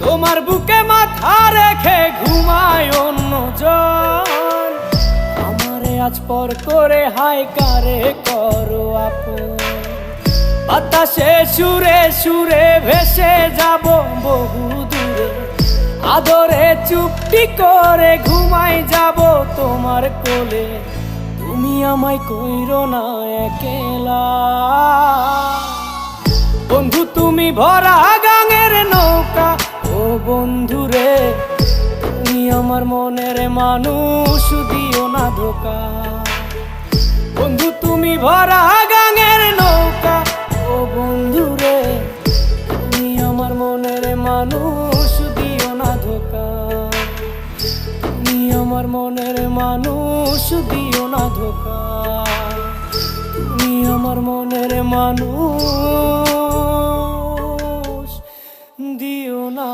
তোমার বুকে মাথা রেখে ঘুমায় অন্যজন, আমারে আজ পর করে হায় কারে করো আপন। বাতাসে সুরে সুরে ভেসে যাব বহু দূরে, আদরে চুপটি করে ঘুমাই যাব তোমার কোলে। তুমি আমায় কইরো না একলা বন্ধু, তুমি ভরা গাঙের নৌকা। ও বন্ধু রে, তুমি আমার মনের মানুষ, দিও না ধোকা। বন্ধু তুমি ভরা গাঙের নৌকা। ও বন্ধু রে, তুমি আমার মনের মানুষ, দিও না ধোকা। তুমি আমার মনের মানুষ, দিও না ধোকা। তুমি আমার মনের মানুষ, দিও না।